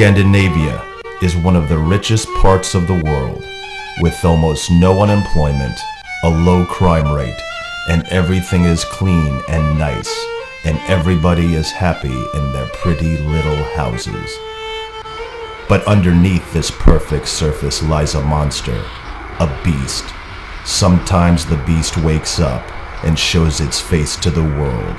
Scandinavia is one of the richest parts of the world, with almost no unemployment, a low crime rate, and everything is clean and nice, and everybody is happy in their pretty little houses. But underneath this perfect surface lies a monster, a beast. Sometimes the beast wakes up and shows its face to the world.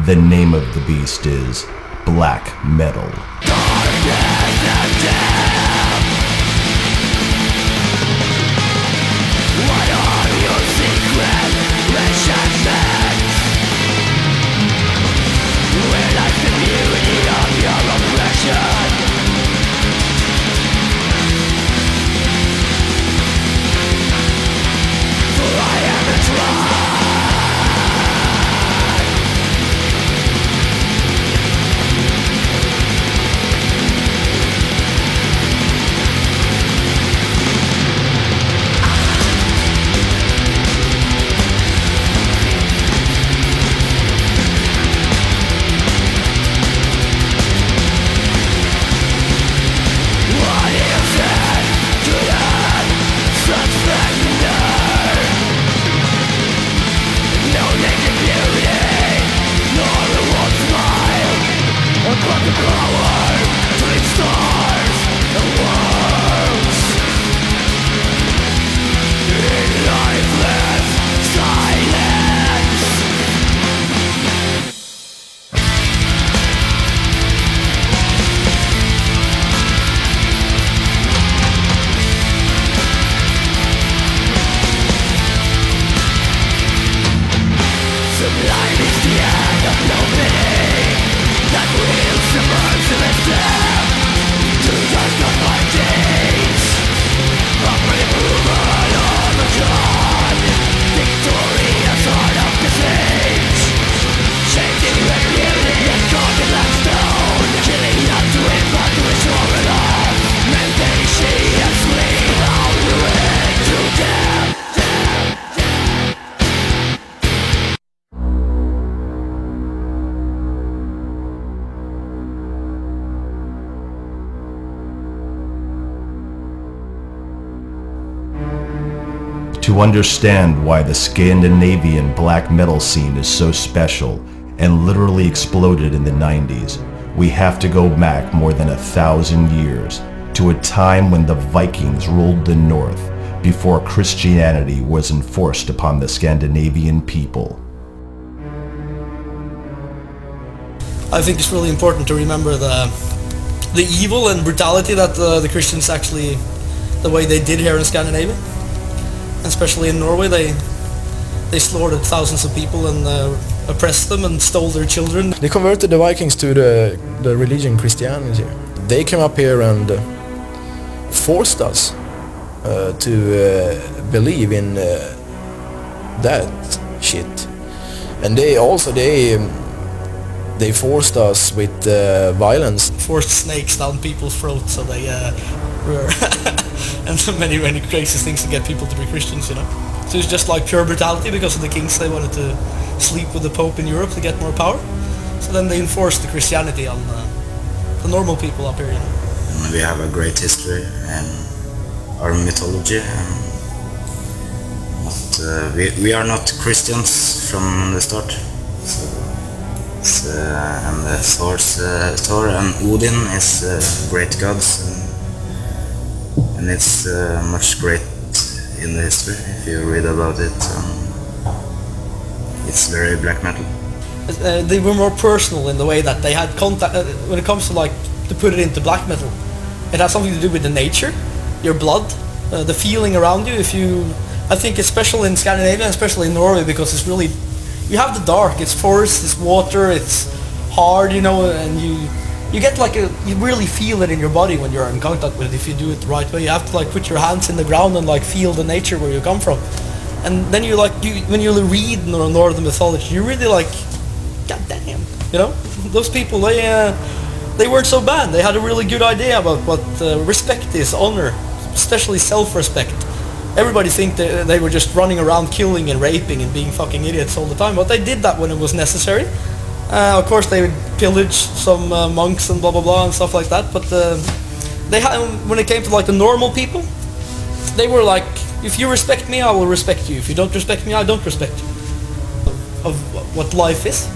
The name of the beast is Black Metal. To understand why the Scandinavian black metal scene is so special and literally exploded in the 90s, we have to go back more than 1,000 years to a time when the Vikings ruled the north before Christianity was enforced upon the Scandinavian people. I think it's really important to remember the evil and brutality that the Christians actually, the way they did here in Scandinavia. Especially in Norway, they slaughtered thousands of people and oppressed them and stole their children. They converted the Vikings to the religion Christianity. They came up here and forced us to believe in that shit. And they forced us with violence. Forced snakes down people's throats so they were and so many crazy things to get people to be Christians, you know. So it's just like pure brutality because of the kings. They wanted to sleep with the Pope in Europe to get more power. So then they enforced the Christianity on the normal people up here, you know. We have a great history and our mythology. But we are not Christians from the start. And Thor and Odin is great gods. And it's much great in the history. If you read about it, it's very black metal. They were more personal in the way that they had contact. When it comes to to put it into black metal, it has something to do with the nature, your blood, the feeling around you. I think it's special in Scandinavia, especially in Norway, because it's really, you have the dark. It's forest, it's water, it's hard, you know, and you get you really feel it in your body when you're in contact with it. If you do it the right way, you have to put your hands in the ground and feel the nature where you come from. And then when you read Northern mythology, you really god damn, you know, those people, they weren't so bad. They had a really good idea about what respect is, honor, especially self-respect. Everybody think they were just running around killing and raping and being fucking idiots all the time, but they did that when it was necessary. Of course, they would pillage some monks and blah blah blah and stuff like that. But they when it came to like the normal people, they were like, if you respect me, I will respect you. If you don't respect me, I don't respect you. Of what life is.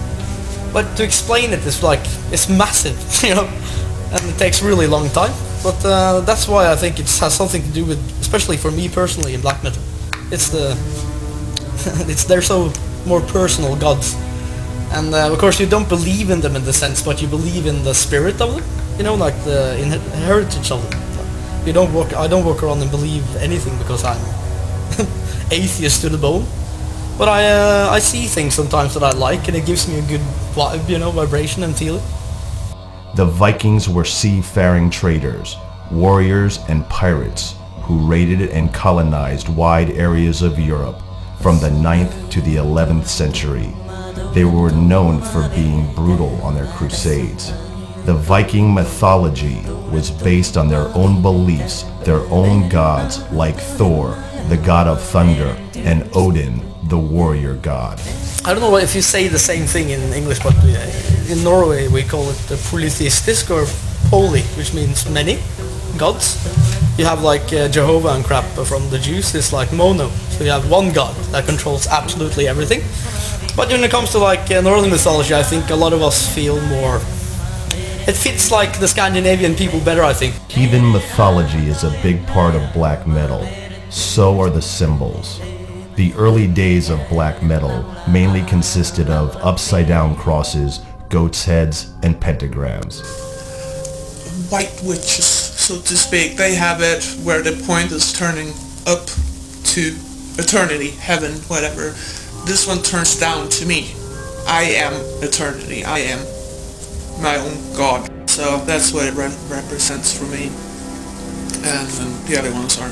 But to explain it is like, it's massive, you know, and it takes really long time. But that's why I think it has something to do with, especially for me personally in black metal. It's they're so more personal gods. And of course you don't believe in them in the sense, but you believe in the spirit of them, you know, like the heritage of them. I don't walk around and believe anything because I'm atheist to the bone. But I see things sometimes that I like, and it gives me a good vibe, you know, vibration and feeling. The Vikings were seafaring traders, warriors, and pirates who raided and colonized wide areas of Europe from the 9th to the 11th century. They were known for being brutal on their crusades. The Viking mythology was based on their own beliefs, their own gods like Thor, the god of thunder, and Odin, the warrior god. I don't know if you say the same thing in English, but in Norway we call it polytheistic or poly, which means many gods. You have like Jehovah and crap from the Jews, it's like mono. So you have one god that controls absolutely everything. But when it comes to like northern mythology, I think a lot of us feel more... It fits like the Scandinavian people better, I think. Heathen mythology is a big part of black metal. So are the symbols. The early days of black metal mainly consisted of upside-down crosses, goats' heads, and pentagrams. White witches, so to speak, they have it where the point is turning up to eternity, heaven, whatever. This one turns down to me. I am eternity. I am my own god. So that's what it represents for me. And the other ones are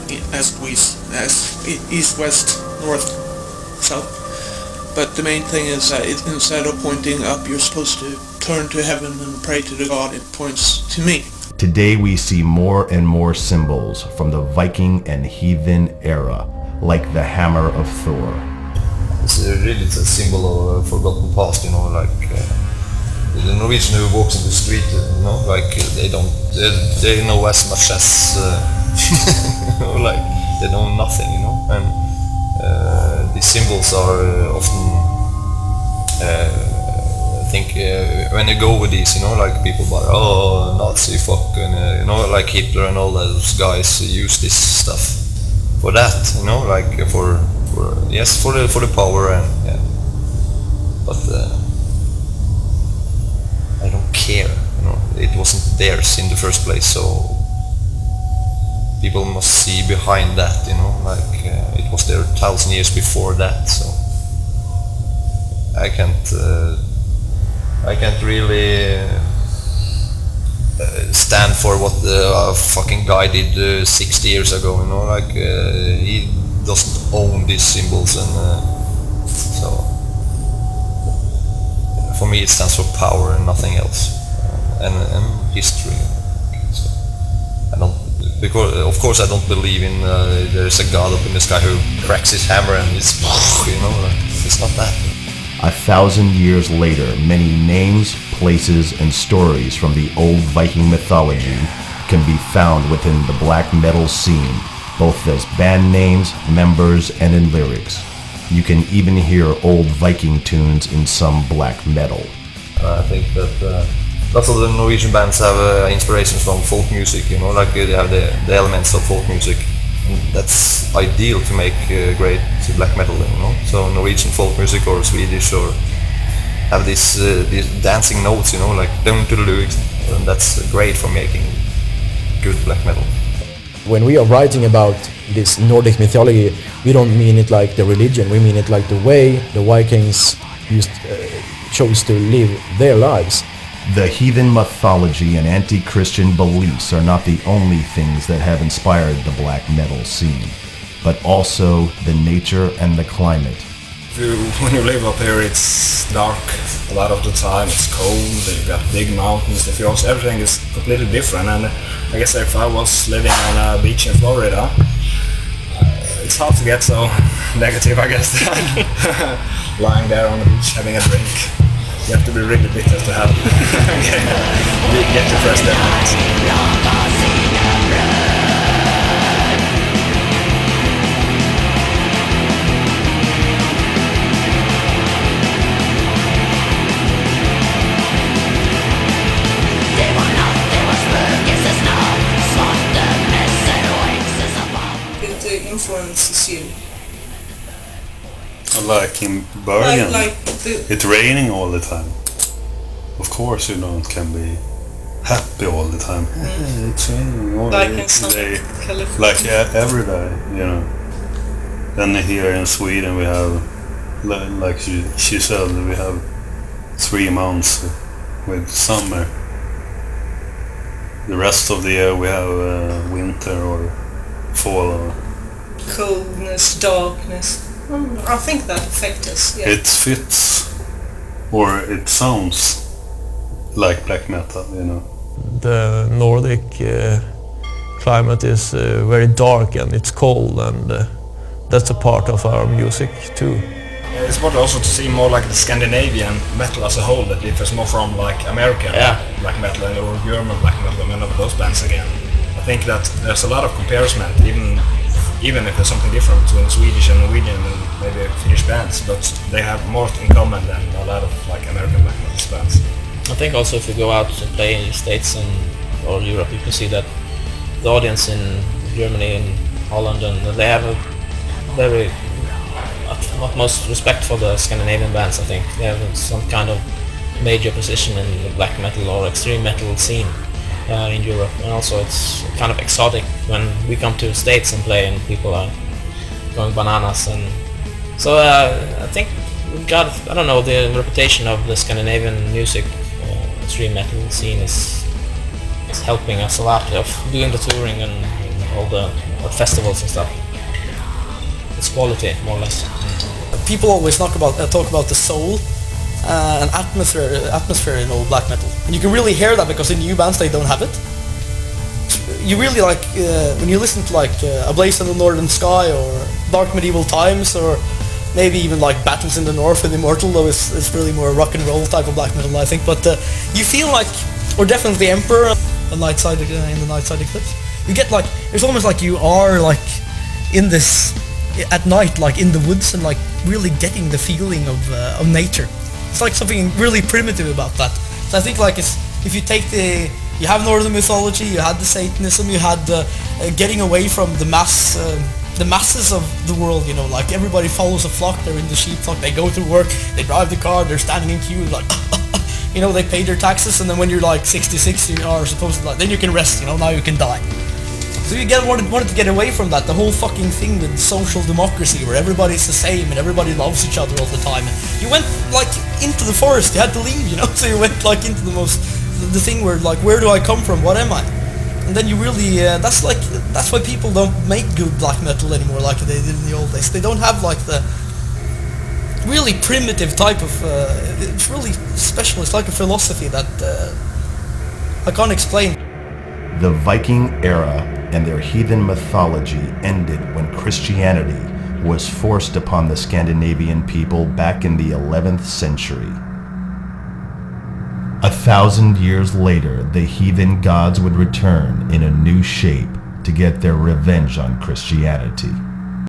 east, west, north, south. But the main thing is that instead of pointing up, you're supposed to turn to heaven and pray to the god. It points to me. Today we see more and more symbols from the Viking and heathen era, like the hammer of Thor. It's really a symbol of a forgotten past, you know, like the Norwegian who walks in the street, you know, like they know as much as, you know, like they know nothing, you know, and these symbols are often, I think, when you go with these, you know, like people are, oh, Nazi fuck, and you know, like Hitler and all those guys use this stuff for that, you know, like for the power, and yeah, but I don't care, you know, it wasn't theirs in the first place, so people must see behind that, you know, like it was there 1,000 years before that, so I can't really stand for what the fucking guy did 60 years ago, you know, like he doesn't own these symbols, and so for me it stands for power and nothing else, and history. So I don't, because of course I don't believe in there's a god up in the sky who cracks his hammer and it's, you know, it's not that. 1,000 years later, many names, places, and stories from the old Viking mythology can be found within the black metal scene, both as band names, members, and in lyrics. You can even hear old Viking tunes in some black metal. I think that lots of the Norwegian bands have inspirations from folk music, you know, like they have the elements of folk music. And that's ideal to make great black metal, you know. So Norwegian folk music or Swedish, or have these dancing notes, you know, like down to the lyrics, and that's great for making good black metal. When we are writing about this Nordic mythology, we don't mean it like the religion, we mean it like the way the Vikings chose to live their lives. The heathen mythology and anti-Christian beliefs are not the only things that have inspired the black metal scene, but also the nature and the climate. When you live up here, it's dark a lot of the time, it's cold, you've got big mountains, the fjords, everything is completely different. And I guess if I was living on a beach in Florida, it's hard to get so negative, I guess, lying there on the beach having a drink. You have to be really bitter to have get depressed that night. It influences you. Like in Bergen, Like it's raining all the time. Of course, can be happy all the time. It's raining all Like the in some day, California. like every day, Then here in Sweden we have, like she said, we have 3 months with summer. The rest of the year we have winter or fall. Or Coldness, darkness. I think that affects us. Yeah. it fits, or it sounds like black metal, The Nordic climate is very dark and it's cold, and that's a part of our music too. It's important also to see more like the Scandinavian metal as a whole that differs more from like American black metal or German black metal and of those bands again. I think that there's a lot of comparison, even if there's something different between Swedish and Norwegian and maybe Finnish bands, but they have more in common than a lot of like American black metal bands. I think also if you go out and play in the States and or Europe, you can see that the audience in Germany and Holland, and they have a very utmost respect for the Scandinavian bands. I think they have some kind of major position in the black metal or extreme metal scene in Europe, and also it's kind of exotic when we come to the States and play and people are going bananas. And so I think we got, I don't know, the reputation of the Scandinavian music extreme metal scene is helping us a lot of doing the touring and all the festivals and stuff. It's quality, more or less. People always talk about the soul and atmosphere in old black metal, and you can really hear that because in new bands they don't have it. You really like when you listen to like A Blaze in the Northern Sky or Dark Medieval Times, or maybe even like Battles in the North with Immortal, though it's really more rock and roll type of black metal, I think. But you feel like, or definitely Emperor, in the Nightside Eclipse, you get like, it's almost like you are like in this at night, like in the woods, and like really getting the feeling of nature. It's like something really primitive about that. So I think like it's, if you take you have Northern mythology, you had the Satanism, you had the getting away from the masses of the world, like everybody follows a flock, they're in the sheepfold, they go to work, they drive the car, they're standing in queue, like, they pay their taxes, and then when you're like 66, you are supposed to, like, then you can rest, now you can die. So you wanted to get away from that, the whole fucking thing with social democracy, where everybody's the same and everybody loves each other all the time. And you went like into the forest, you had to leave, so you went like into the thing where like, where do I come from, what am I? And then you really, that's why people don't make good black metal anymore like they did in the old days. They don't have like the really primitive type of, it's really special, it's like a philosophy that I can't explain. The Viking era and their heathen mythology ended when Christianity was forced upon the Scandinavian people back in the 11th century. 1,000 years later, the heathen gods would return in a new shape to get their revenge on Christianity.